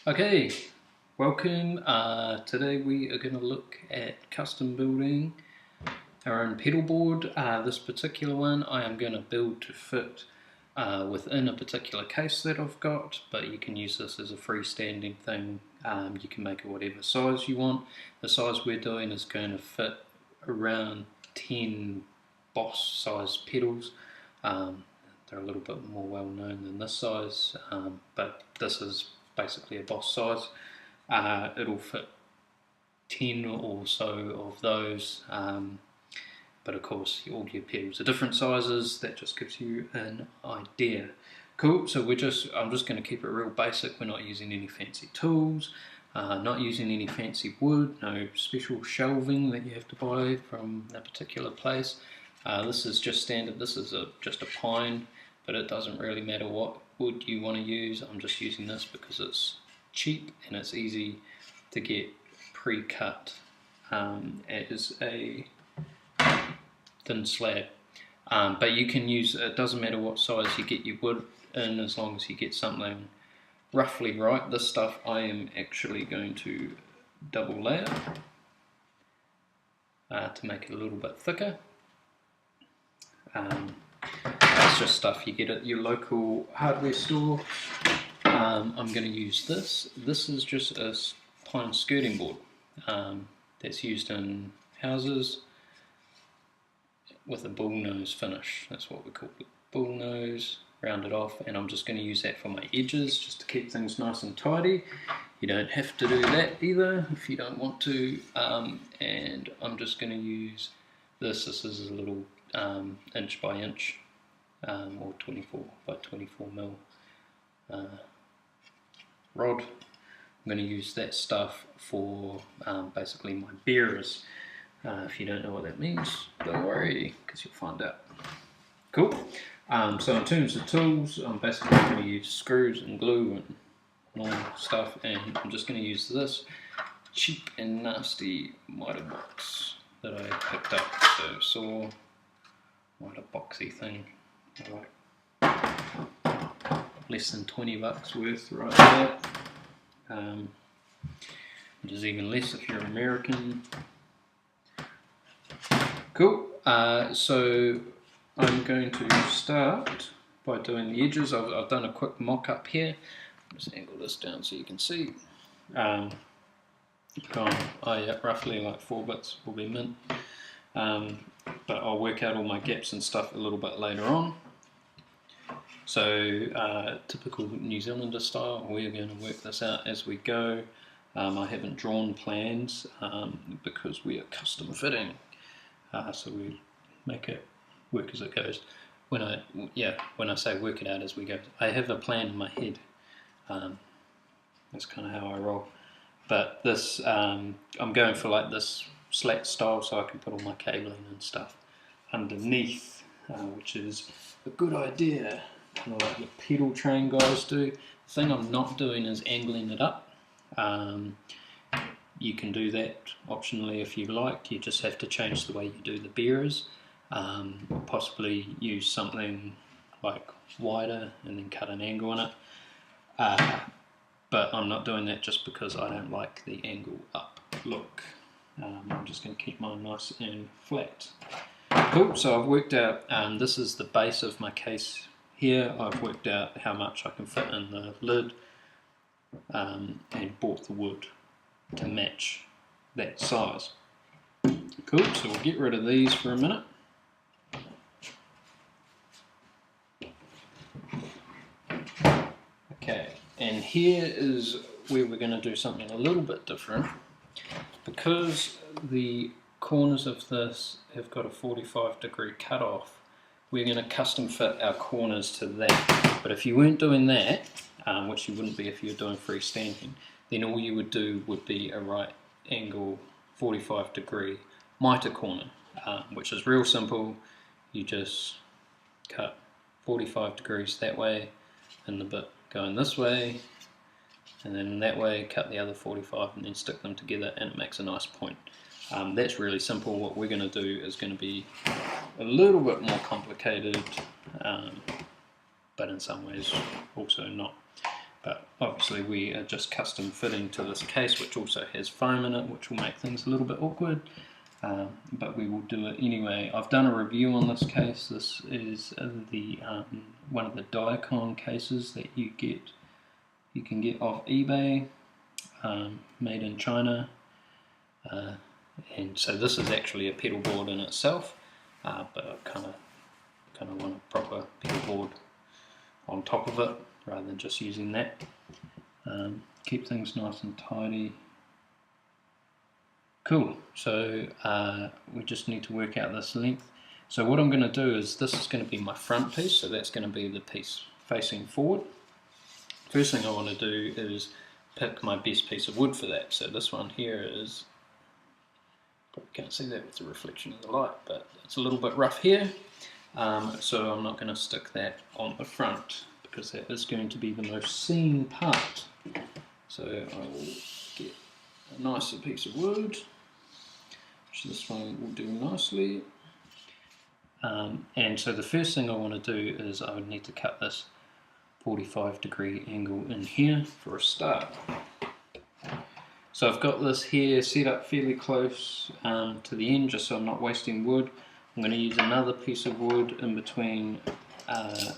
Okay, welcome. Today we are going to look at custom building our own pedal board. This particular one I am going to build to fit within a particular case that I've got, but you can use this as a freestanding thing. You can make it whatever size you want. The size we're doing is going to fit around 10 Boss size pedals. They're a little bit more well known than this size, but this is basically a Boss size. It'll fit 10 or so of those, but of course all your pedals are different sizes. That just gives you an idea. Cool, so I'm just going to keep it real basic. We're not using any fancy tools, not using any fancy wood, no special shelving that you have to buy from a particular place. This is just standard. This is just a pine, but it doesn't really matter what wood you want to use. I'm just using this because it's cheap and it's easy to get pre-cut as a thin slab. But you can use, it doesn't matter what size you get your wood in, as long as you get something roughly right. This stuff I am actually going to double layer to make it a little bit thicker. That's just stuff you get at your local hardware store. I'm going to use this. This is just a pine skirting board that's used in houses with a bull nose finish. That's what we call it, bull nose, rounded off, and I'm just going to use that for my edges just to keep things nice and tidy. You don't have to do that either if you don't want to, and I'm just going to use this. This is a little inch by inch or 24 by 24 mil rod. I'm going to use that stuff for basically my bearers. If you don't know what that means, don't worry, because you'll find out. Cool. So in terms of tools, I'm basically going to use screws and glue and normal stuff, and I'm just going to use this cheap and nasty miter box that I picked up. So saw miter boxy thing, like less than 20 bucks worth right there, which is even less if you're American. Cool, so I'm going to start by doing the edges. I've done a quick mock-up here. Just angle this down so you can see. Roughly like 4 bits will be mint, but I'll work out all my gaps and stuff a little bit later on. So typical New Zealander style, we're going to work this out as we go. I haven't drawn plans because we are custom fitting, so we make it work as it goes. When I say work it out as we go, I have a plan in my head. That's kind of how I roll. But this, I'm going for like this slat style, so I can put all my cabling and stuff underneath, which is a good idea, kind of like the pedal train guys do. The thing I'm not doing is angling it up. You can do that optionally if you like. You just have to change the way you do the bearers. Possibly use something like wider and then cut an angle on it. But I'm not doing that just because I don't like the angle up look. I'm just going to keep mine nice and flat. Cool, so I've worked out, this is the base of my case here. I've worked out how much I can fit in the lid, and bought the wood to match that size. Cool, so we'll get rid of these for a minute. Okay, and here is where we're going to do something a little bit different. Because the corners of this have got a 45-degree cutoff, we're going to custom fit our corners to that. But if you weren't doing that, which you wouldn't be if you're doing freestanding, then all you would do would be a right angle 45-degree miter corner, which is real simple. You just cut 45 degrees that way and the bit going this way, and then that way cut the other 45 and then stick them together, and it makes a nice point. That's really simple. What we're going to do is going to be a little bit more complicated, but in some ways also not. but obviously we are just custom fitting to this case, which also has foam in it, which will make things a little bit awkward, but we will do it anyway. I've done a review on this case. This is the one of the Diacon cases that you can get off eBay, made in China, and so this is actually a pedal board in itself, but I kind of want a proper pedal board on top of it rather than just using that. Keep things nice and tidy. Cool, so we just need to work out this length. So what I'm going to do is, this is going to be my front piece, so that's going to be the piece facing forward. First thing I want to do is pick my best piece of wood for that. So this one here is, probably can't see that with the reflection of the light, but it's a little bit rough here, so I'm not going to stick that on the front because that is going to be the most seen part. So I will get a nicer piece of wood, which this one will do nicely. And so the first thing I want to do is I would need to cut this 45-degree angle in here for a start. So I've got this here set up fairly close to the end, just so I'm not wasting wood. I'm going to use another piece of wood in between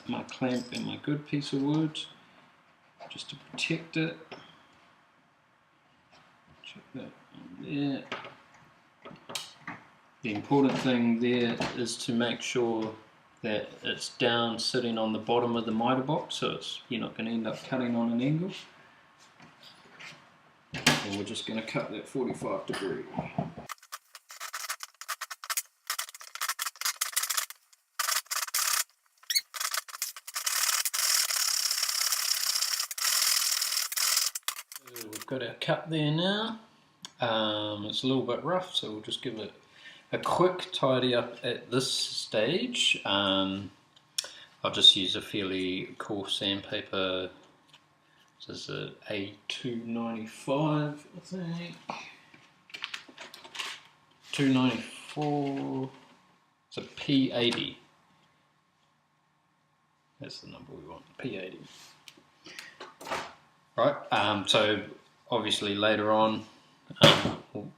my clamp and my good piece of wood, just to protect it. Check that on there. The important thing there is to make sure that it's down sitting on the bottom of the miter box, so you're not going to end up cutting on an angle. And we're just going to cut that 45-degree. So we've got our cut there now. It's a little bit rough, so we'll just give it a quick tidy up at this stage. I'll just use a fairly coarse sandpaper. This is a A295, I think. 294. It's a P80. That's the number we want, P80. Right, so obviously later on,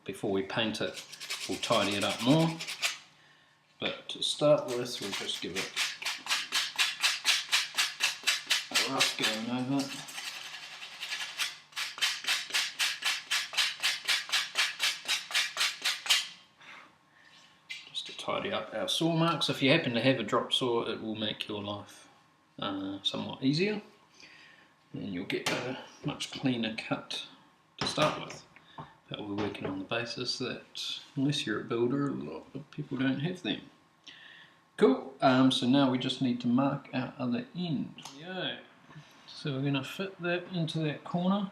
before we paint it, we'll tidy it up more. But to start with, we'll just give it a rough going over. Just to tidy up our saw marks. If you happen to have a drop saw, it will make your life somewhat easier, and you'll get a much cleaner cut to start with. But we're working on the basis that unless you're a builder, a lot of people don't have them. Cool, so now we just need to mark our other end. Yeah. So we're going to fit that into that corner.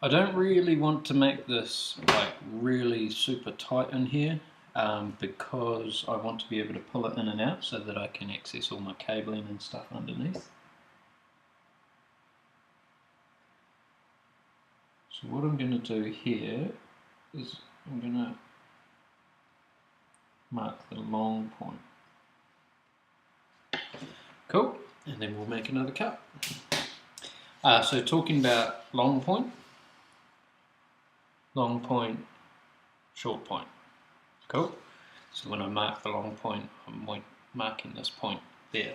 I don't really want to make this like really super tight in here, because I want to be able to pull it in and out so that I can access all my cabling and stuff underneath. So what I'm going to do here is I'm going to mark the long point. Cool, and then we'll make another cut. So talking about long point, short point. Cool. So when I mark the long point, I'm marking this point there.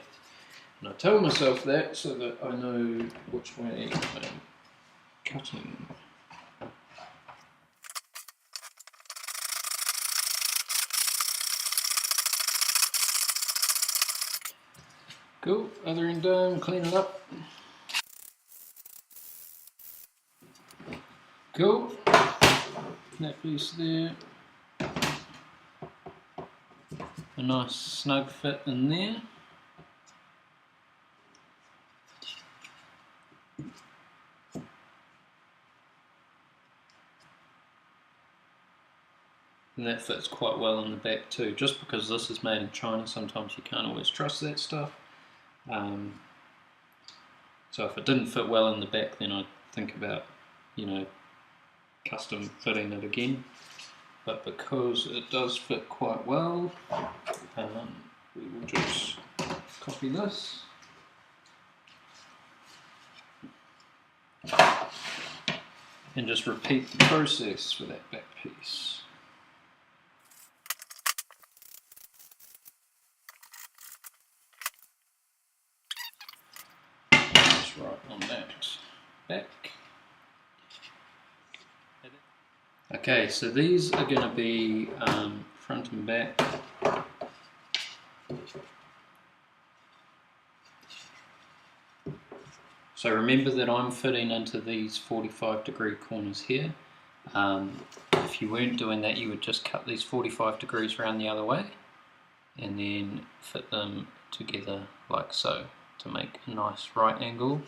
And I tell myself that so that I know which way I'm cutting. Cool, other end done, clean it up. Cool, that piece there. A nice snug fit in there. And that fits quite well in the back too. Just because this is made in China, sometimes you can't always trust that stuff. So if it didn't fit well in the back, then I'd think about, you know, custom fitting it again. But because it does fit quite well, we will just copy this. and just repeat the process for that back piece. Just right on that back. Okay, so these are going to be front and back. So remember that I'm fitting into these 45-degree corners here. If you weren't doing that, you would just cut these 45 degrees around the other way and then fit them together like so to make a nice right angle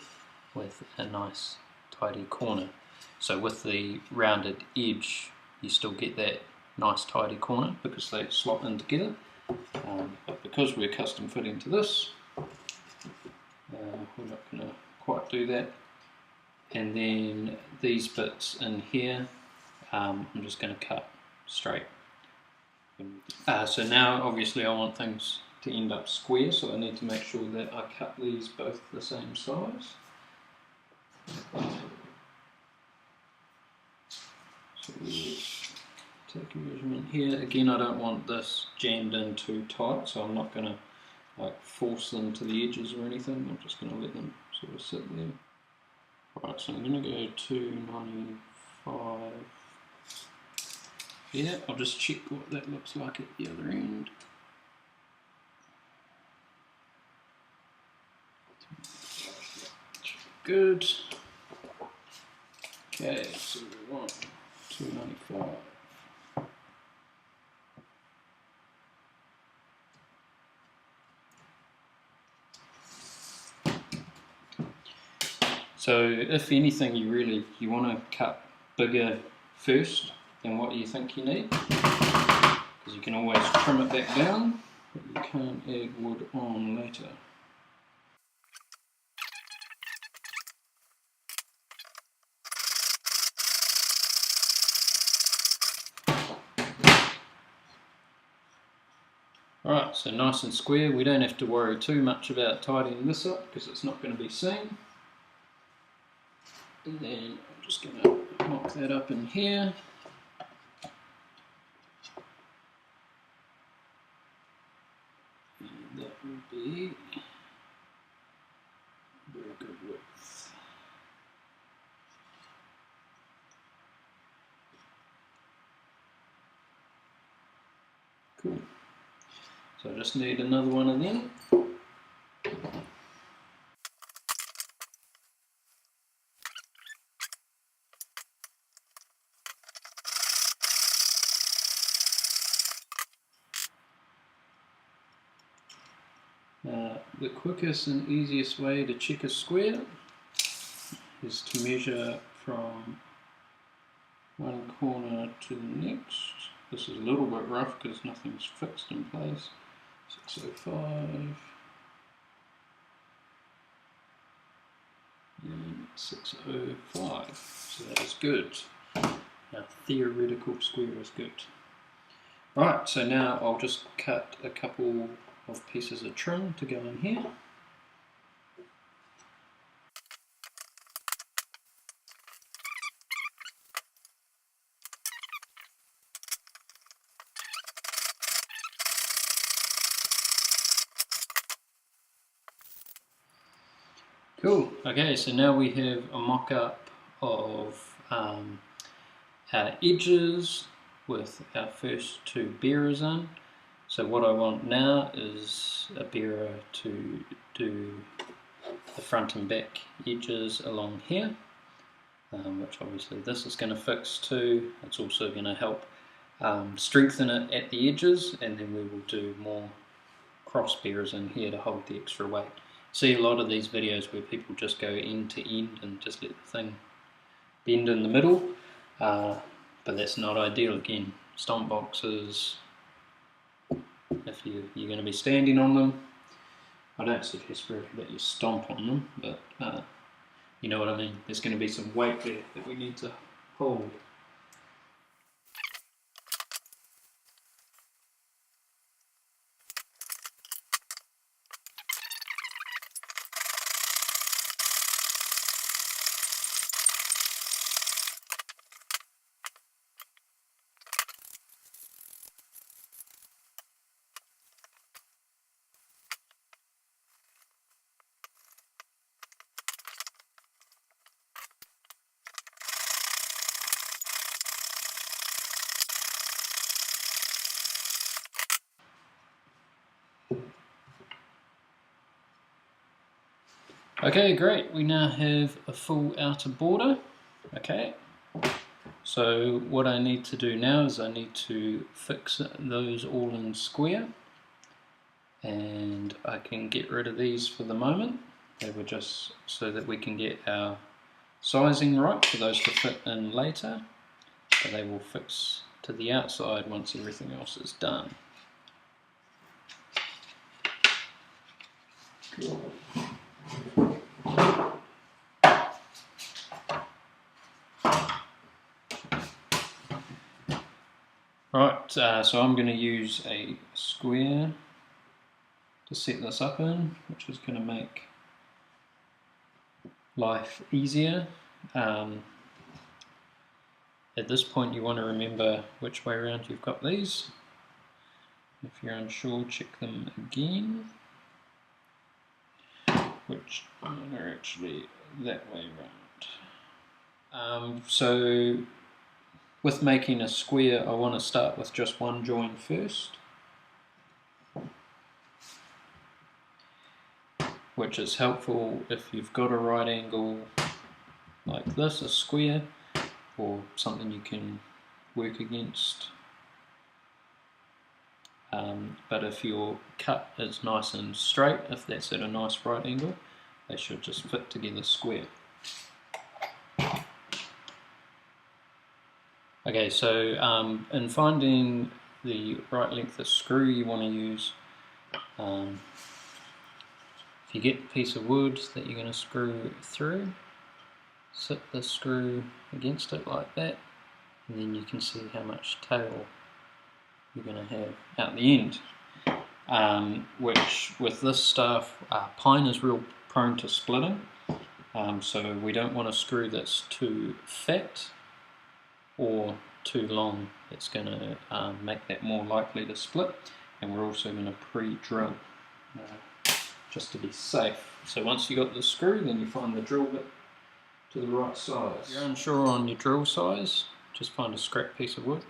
with a nice tidy corner. So with the rounded edge, you still get that nice tidy corner because they slot in together. But because we're custom fitting to this, we're not going to quite do that. And then these bits in here, I'm just going to cut straight. So now obviously I want things to end up square, so I need to make sure that I cut these both the same size. So take a measurement here. Again, I don't want this jammed in too tight, so I'm not going to like force them to the edges or anything. I'm just going to let them sort of sit there. Right, so I'm going to go 295. Yeah, I'll just check what that looks like at the other end. Good. Okay, so we want 295. So if anything, you want to cut bigger first than what you think you need, because you can always trim it back down, but you can't add wood on later. Alright, so nice and square. We don't have to worry too much about tidying this up because it's not going to be seen. And then I'm just going to mock that up in here. And that will be a very good width. Cool. So I just need another one of them. The quickest and easiest way to check a square is to measure from one corner to the next. This is a little bit rough because nothing's fixed in place. 605 and 605. So that is good. Our theoretical square is good. Right, so now I'll just cut a couple of pieces of trim to go in here. Cool, okay, so now we have a mock-up of our edges with our first two bearers in. So what I want now is a bearer to do the front and back edges along here, which obviously this is going to fix too. It's also going to help strengthen it at the edges, and then we will do more cross bearers in here to hold the extra weight. See a lot of these videos where people just go end to end and just let the thing bend in the middle, but that's not ideal. Again, stomp boxes, if you're going to be standing on them, I don't suggest really that you stomp on them, but you know what I mean. There's going to be some weight there that we need to hold. Okay, great. We now have a full outer border. Okay, so what I need to do now is I need to fix those all in square, and I can get rid of these for the moment. They were just so that we can get our sizing right for those to fit in later, but they will fix to the outside once everything else is done. Cool. Right, so I'm going to use a square to set this up in, which is going to make life easier. At this point you want to remember which way around you've got these. If you're unsure, check them again, which are actually that way around. So with making a square, I want to start with just one join first, which is helpful if you've got a right angle like this, a square, or something you can work against. But if your cut is nice and straight, if that's at a nice right angle, they should just fit together square. Okay, so in finding the right length of screw you want to use, if you get a piece of wood that you're going to screw through, sit the screw against it like that, and then you can see how much tail you're going to have out the end. Which with this stuff, pine is real prone to splitting, so we don't want a screw that's too fat or too long. It's going to make that more likely to split, and we're also going to pre-drill just to be safe. So once you got the screw, then you find the drill bit to the right size. If you're unsure on your drill size, just find a scrap piece of wood,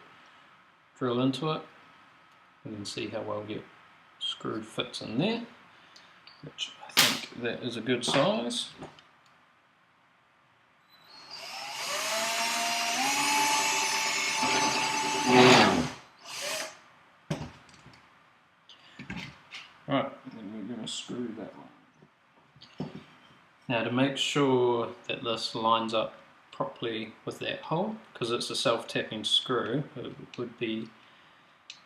drill into it, and then see how well your screw fits in there, which I think that is a good size. Right, then we're going to screw that one. Now to make sure that this lines up properly with that hole, because it's a self-tapping screw, it would be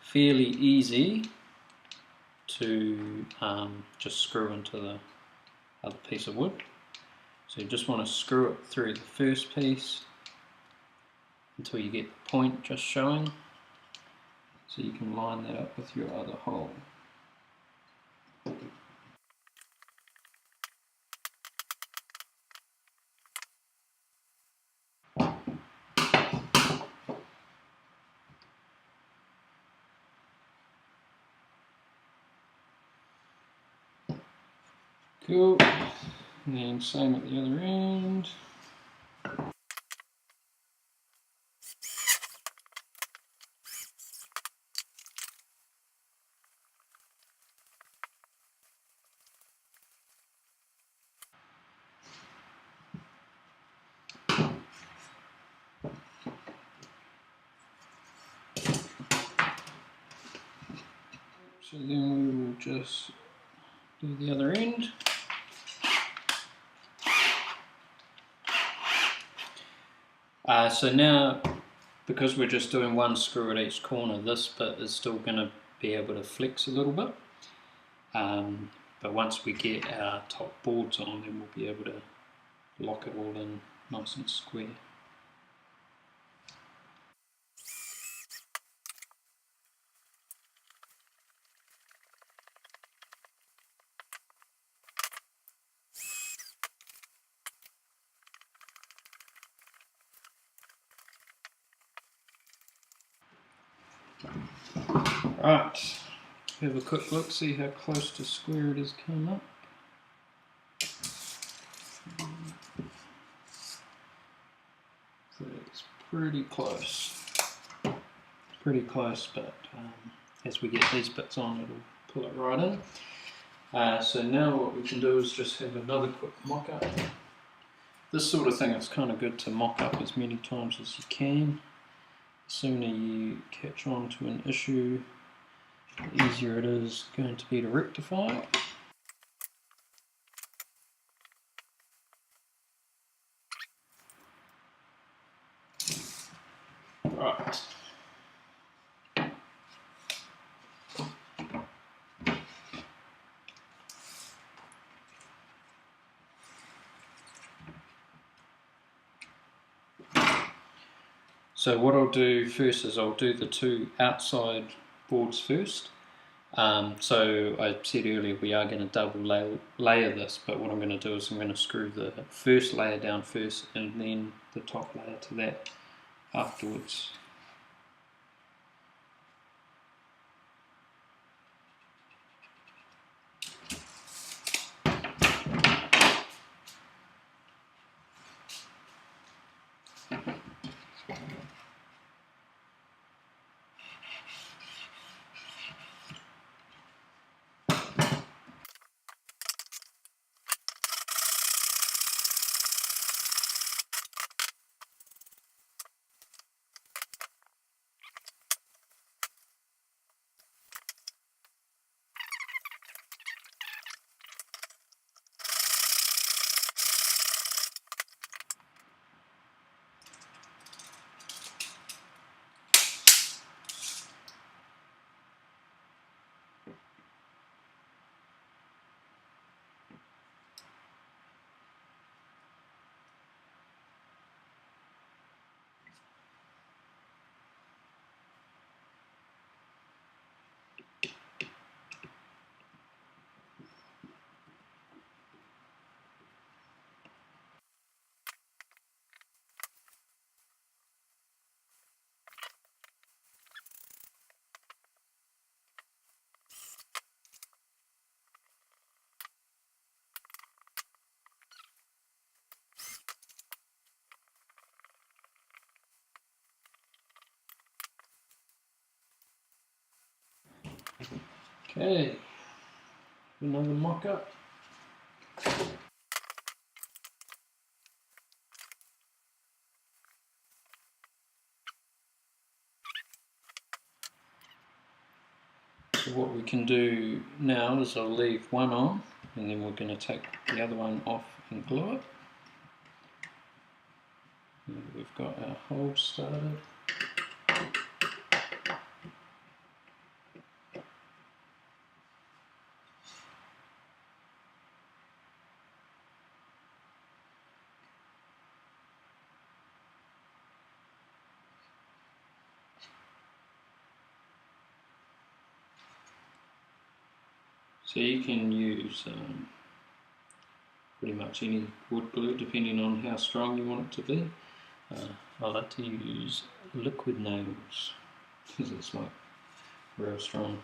fairly easy to just screw into the other piece of wood. So you just want to screw it through the first piece until you get the point just showing, so you can line that up with your other hole. Cool, and then same at the other end. So then we will just do the other end. So now, because we're just doing one screw at each corner, this bit is still going to be able to flex a little bit. But once we get our top boards on, then we'll be able to lock it all in nice and square. Right, have a quick look, see how close to square it has come up. So it's pretty close. Pretty close, but as we get these bits on, it'll pull it right in. So now what we can do is just have another quick mock up. This sort of thing, it's kind of good to mock up as many times as you can. The sooner you catch on to an issue, the easier it is going to be to rectify. Right. So what I'll do first is I'll do the two outside boards first. So I said earlier we are going to double layer this, but what I'm going to do is I'm going to screw the first layer down first and then the top layer to that afterwards. Okay, another mock up. So what we can do now is I'll leave one on and then we're going to take the other one off and glue it. And we've got our hole started. So you can use pretty much any wood glue depending on how strong you want it to be. I like to use liquid nails because it's like real strong.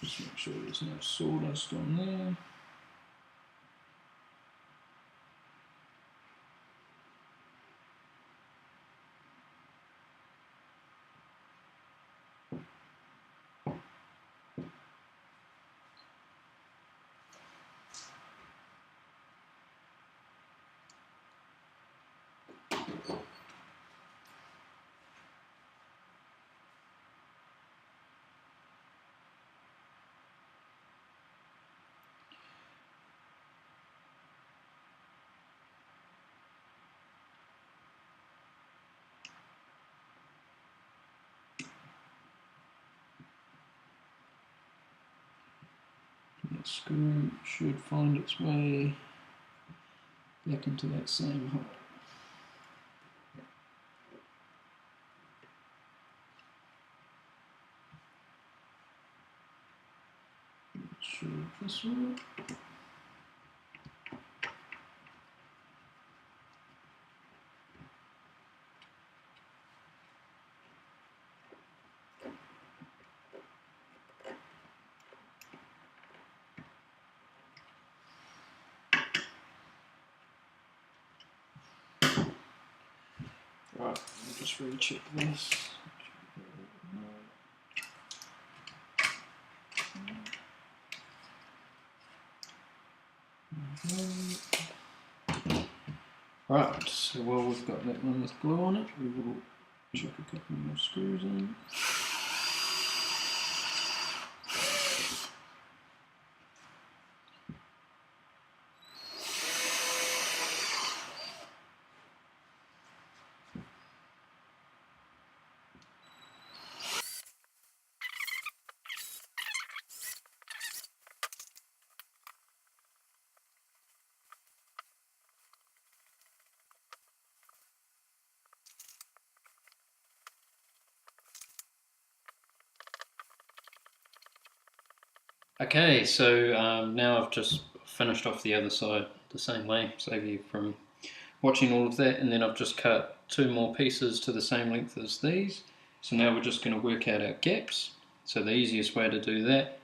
Just make sure there's no sawdust on there. The screw should find its way back into that same hole. Not sure if this will. Right, I'll just recheck this. Right, so while we've got that one with glue on it, we will chuck a couple more screws in. Okay, so now I've just finished off the other side the same way, save you from watching all of that, and then I've just cut 2 more pieces to the same length as these. So now we're just going to work out our gaps. So the easiest way to do that,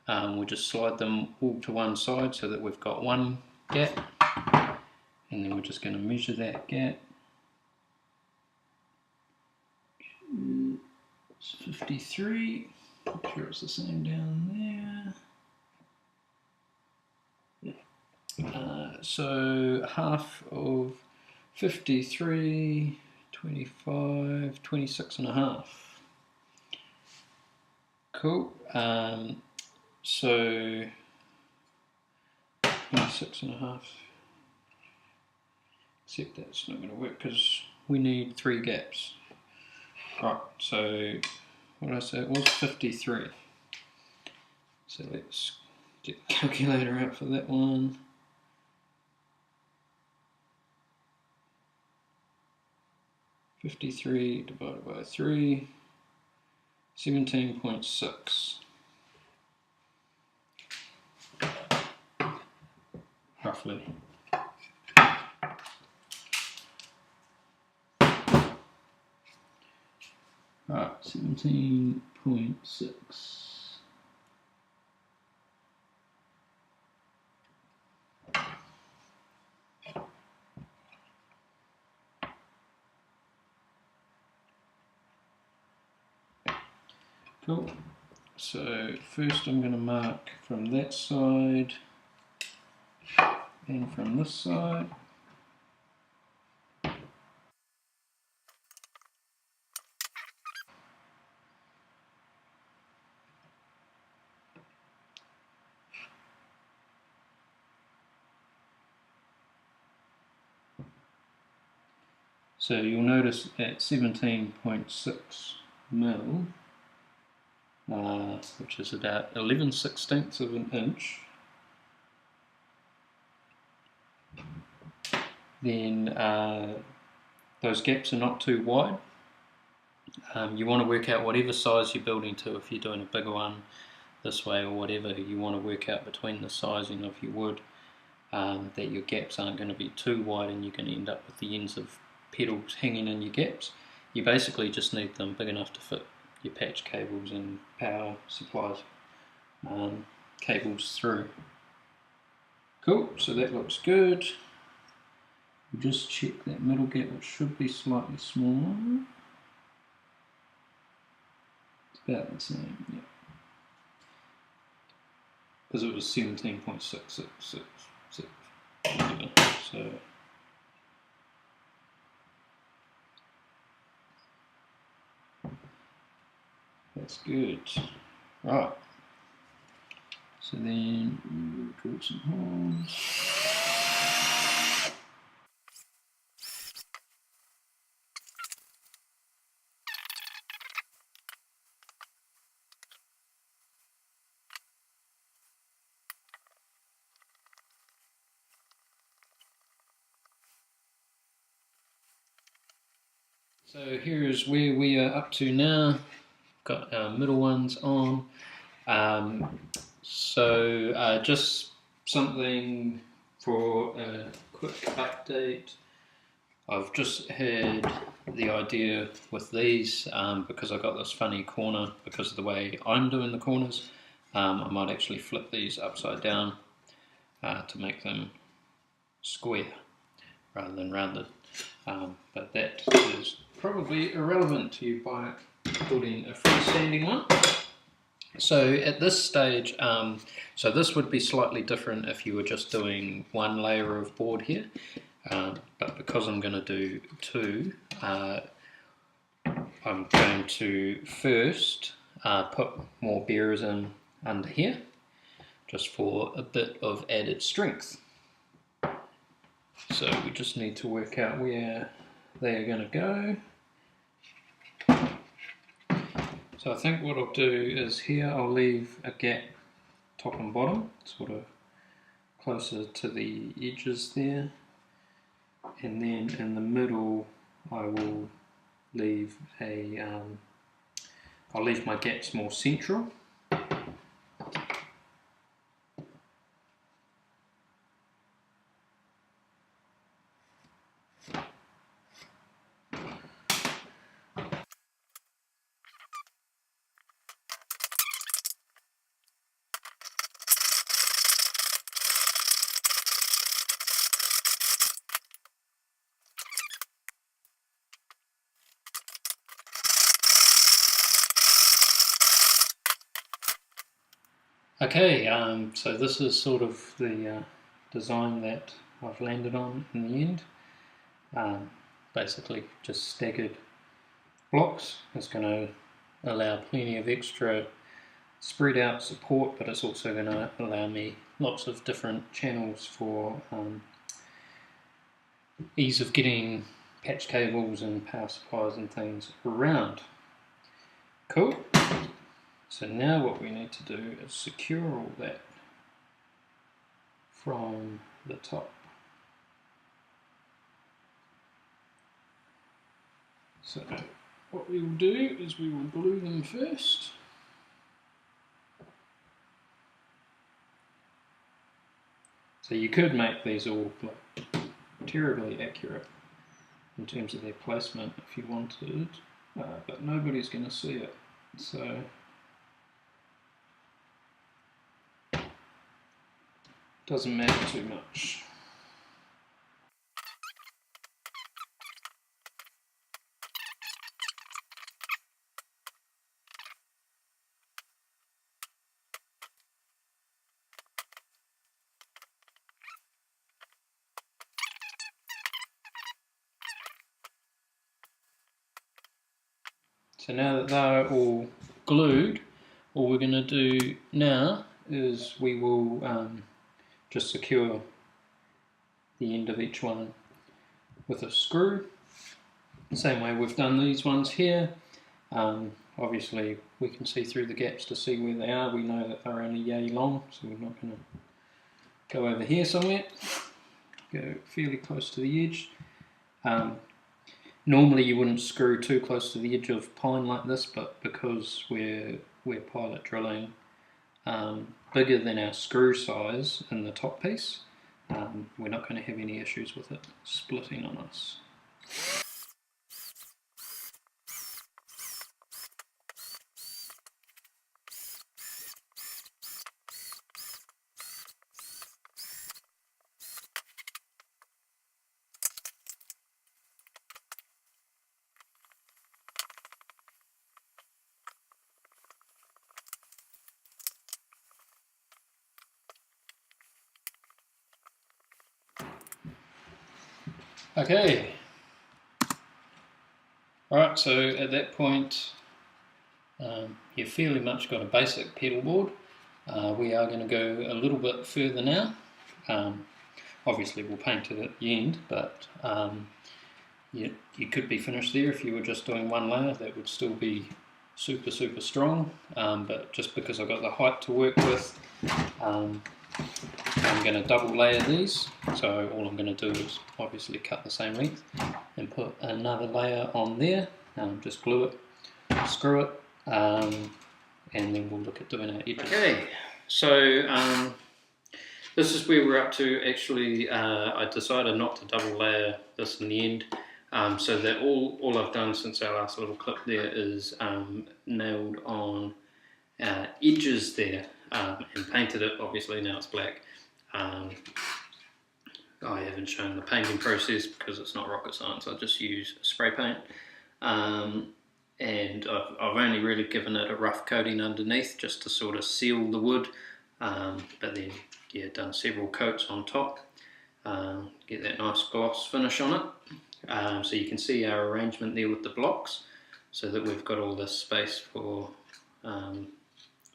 we'll just slide them all to one side so that we've got one gap, and then we're just going to measure that gap. It's 53. Make sure it's the same down there. So half of 53, 25, 26 and a half. Cool. So 26 and a half. Except that's not going to work because we need 3 gaps. Right, so what did I say? It was 53. So let's get the calculator out for that one. $53 divided by 3, 17.6. Roughly. Right, 17.6. Cool. So first I'm going to mark from that side and from this side. So you'll notice at 17.6 mil, which is about 11/16 of an inch, then those gaps are not too wide. You want to work out whatever size you're building to. If you're doing a bigger one this way or whatever, you want to work out between the sizing of your wood that your gaps aren't going to be too wide and you're going to end up with the ends of pedals hanging in your gaps. You basically just need them big enough to fit your patch cables and power supplies cables through. Cool, so that looks good. We'll just check that middle gap, which should be slightly smaller. It's about the same, yeah. Because it was 17.666, so that's good. Right. So then we'll draw some holes. So here is where we are up to now. Got our middle ones on. Just something for a quick update. I've just had the idea with these because I got this funny corner because of the way I'm doing the corners. I might actually flip these upside down to make them square rather than rounded. but that is probably irrelevant to you by building a freestanding one. So at this stage, so this would be slightly different if you were just doing one layer of board here, but because I'm going to do two, I'm going to first put more bearers in under here, just for a bit of added strength. So we just need to work out where they are going to go. So I think what I'll do is here I'll leave a gap top and bottom, sort of closer to the edges there, and then in the middle I will leave a, I'll leave my gaps more central. Okay, so this is sort of the design that I've landed on in the end. Basically just staggered blocks. It's going to allow plenty of extra spread out support, but it's also going to allow me lots of different channels for ease of getting patch cables and power supplies and things around. Cool. So now what we need to do is secure all that from the top. So what we will do is we will glue them first. So you could make these all terribly accurate in terms of their placement if you wanted, but nobody's going to see it. So doesn't matter too much. So now that they're all glued, all we're going to do now is we will just secure the end of each one with a screw. The same way we've done these ones here. Obviously we can see through the gaps to see where they are. We know that they're only yay long, so we're not going to go over here somewhere. Go fairly close to the edge. Normally you wouldn't screw too close to the edge of pine like this, but because we're pilot drilling bigger than our screw size in the top piece, we're not going to have any issues with it splitting on us. Okay, alright, so at that point you've fairly much got a basic pedal board. We are going to go a little bit further now. Obviously we'll paint it at the end, but you could be finished there if you were just doing one layer. That would still be super strong, but just because I've got the height to work with, I'm going to double layer these. So all I'm going to do is obviously cut the same length and put another layer on there, just glue it, screw it, and then we'll look at doing our edges. Okay, so this is where we're up to. Actually, I decided not to double layer this in the end, so that all I've done since our last little clip there is nailed on edges there, and painted it. Obviously now it's black, I haven't shown the painting process because it's not rocket science. I just use spray paint, and I've only really given it a rough coating underneath just to sort of seal the wood, but then yeah, done several coats on top, get that nice gloss finish on it. So you can see our arrangement there with the blocks, so that we've got all this space for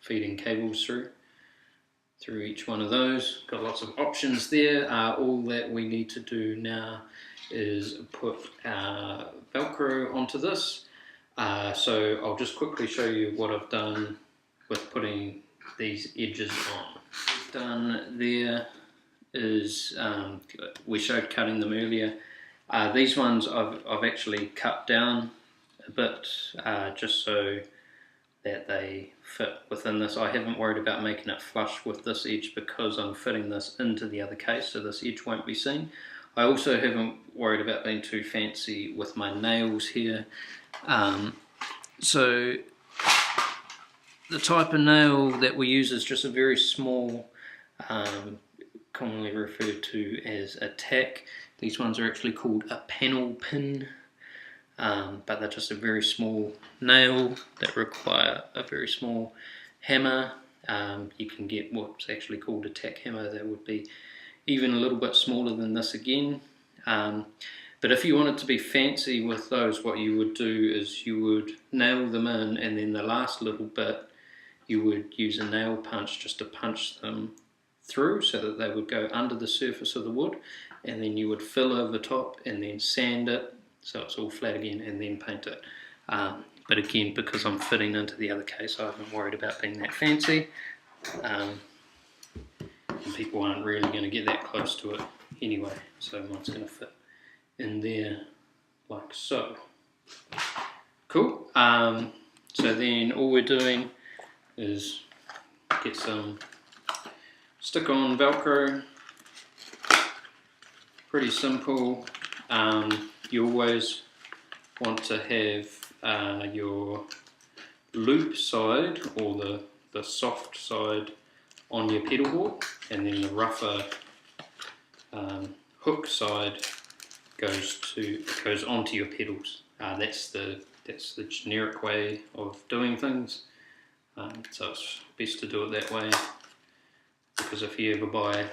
feeding cables through each one of those. Got lots of options there. All that we need to do now is put velcro onto this. So I'll just quickly show you what I've done with putting these edges on. Done there is, we showed cutting them earlier. These ones I've actually cut down a bit, just so that they fit within this. I haven't worried about making it flush with this edge because I'm fitting this into the other case, so this edge won't be seen. I also haven't worried about being too fancy with my nails here. So the type of nail that we use is just a very small, commonly referred to as a tack. These ones are actually called a panel pin. But they're just a very small nail that require a very small hammer. You can get what's actually called a tack hammer that would be even a little bit smaller than this again. But if you wanted to be fancy with those, what you would do is you would nail them in, and then the last little bit you would use a nail punch just to punch them through so that they would go under the surface of the wood, and then you would fill over top and then sand it so it's all flat again, and then paint it. But again, because I'm fitting into the other case, I haven't worried about being that fancy. And people aren't really going to get that close to it anyway, so mine's going to fit in there like so. Cool. So then all we're doing is get some stick-on velcro. Pretty simple. You always want to have your loop side, or the soft side, on your pedal board, and then the rougher hook side goes onto your pedals. That's the generic way of doing things. So it's best to do it that way, because if you ever buy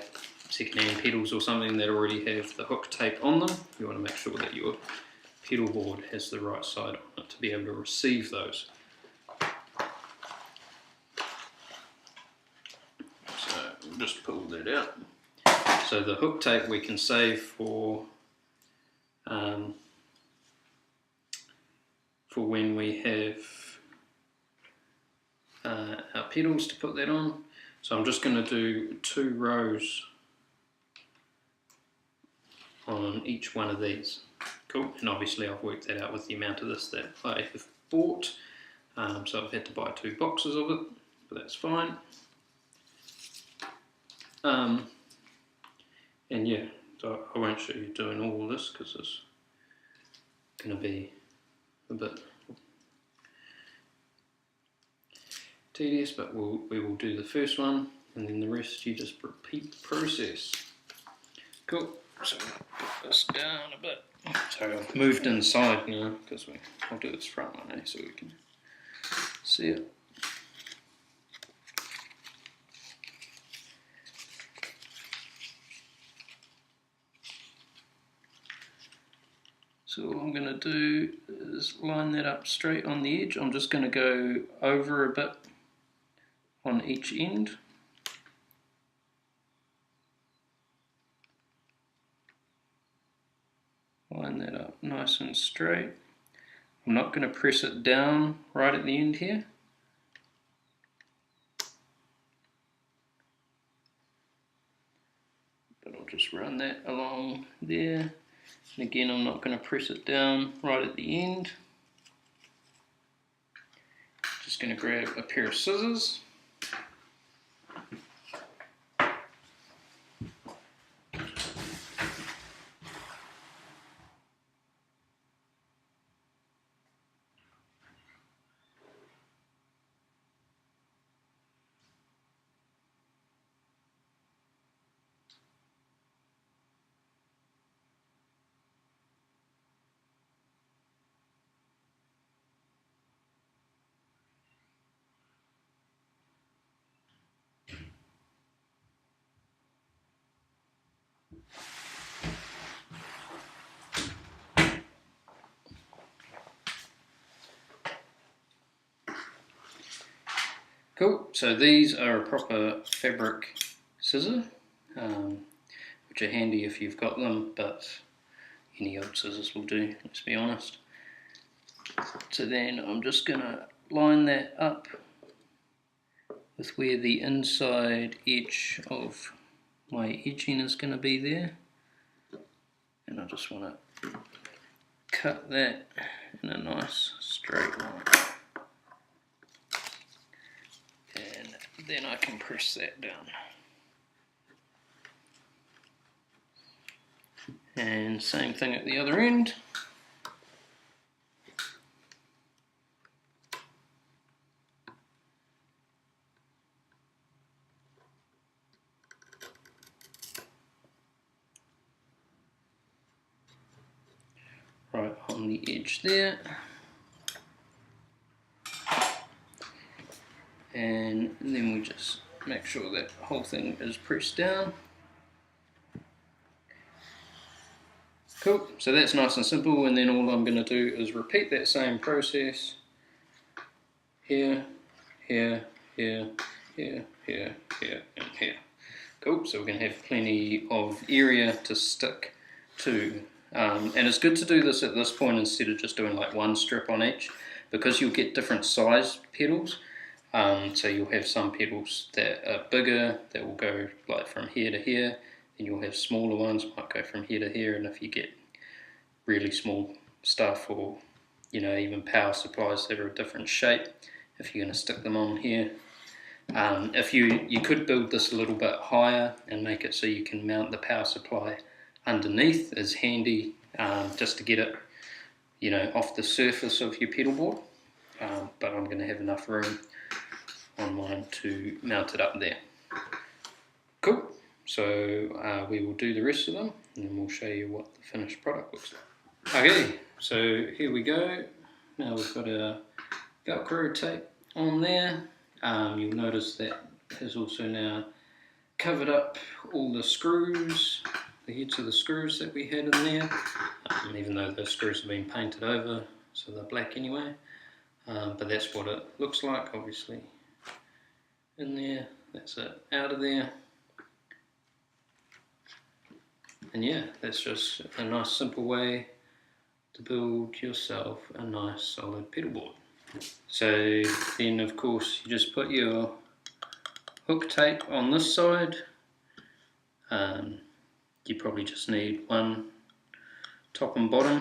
second-hand pedals or something that already have the hook tape on them, you want to make sure that your pedal board has the right side on it to be able to receive those. So we'll just pull that out. So the hook tape we can save for when we have our pedals to put that on. So I'm just going to do 2 rows on each one of these. Cool. And obviously I've worked that out with the amount of this that I have bought. So I've had to buy 2 boxes of it, but that's fine. And yeah, so I won't show you doing all of this because it's going to be a bit tedious, but we will do the first one, and then the rest you just repeat the process. Cool. So put this down a bit. So I've moved inside now because I'll do this front one, so we can see it. So all I'm going to do is line that up straight on the edge. I'm just going to go over a bit on each end. Line that up nice and straight. I'm not going to press it down right at the end here. But I'll just run that along there. And again, I'm not going to press it down right at the end. Just going to grab a pair of scissors. Cool, so these are a proper fabric scissor, which are handy if you've got them, but any old scissors will do, let's be honest. So then I'm just going to line that up with where the inside edge of my edging is going to be there, and I just want to cut that in a nice straight line, and then I can press that down. And same thing at the other end. Right on the edge there. And then we just make sure that whole thing is pressed down. Cool, so that's nice and simple, and then all I'm going to do is repeat that same process here, here, here, here, here, here, and here. Cool, so we're going to have plenty of area to stick to. And it's good to do this at this point instead of just doing like one strip on each, because you'll get different size pedals. So you'll have some pedals that are bigger, that will go like from here to here, and you'll have smaller ones, might go from here to here, and if you get really small stuff, or even power supplies that are a different shape, if you're going to stick them on here. If you could build this a little bit higher and make it so you can mount the power supply underneath, is handy, just to get it off the surface of your pedal board, but I'm going to have enough room on mine to mount it up there. Cool, so we will do the rest of them and then we'll show you what the finished product looks like. Okay, so here we go. Now we've got our velcro tape on there. You'll notice that has also now covered up all the screws, the heads of the screws that we had in there, even though those screws have been painted over, so they're black anyway. But that's what it looks like, obviously. In there, that's it out of there. And yeah, that's just a nice simple way to build yourself a nice solid pedal board. So then of course you just put your hook tape on this side. You probably just need one top and bottom,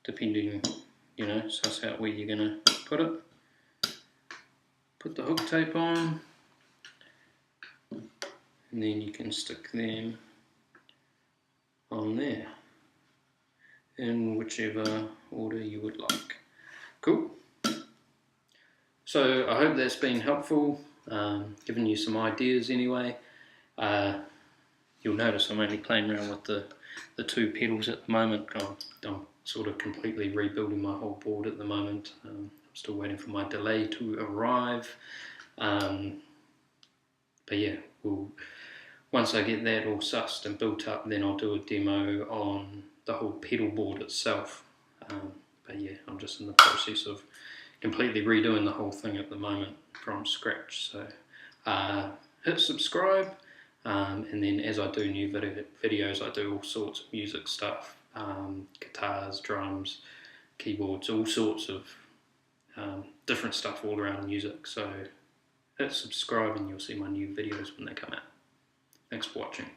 depending, suss out where you're going to put it. Put the hook tape on, and then you can stick them on there in whichever order you would like. Cool. So I hope that's been helpful, giving you some ideas anyway. You'll notice I'm only playing around with the two pedals at the moment. I'm sort of completely rebuilding my whole board at the moment. I'm still waiting for my delay to arrive. But yeah, once I get that all sussed and built up, then I'll do a demo on the whole pedal board itself. But yeah, I'm just in the process of completely redoing the whole thing at the moment from scratch. So hit subscribe, and then as I do new videos, I do all sorts of music stuff, guitars, drums, keyboards, all sorts of different stuff all around music. So hit subscribe and you'll see my new videos when they come out. Thanks for watching.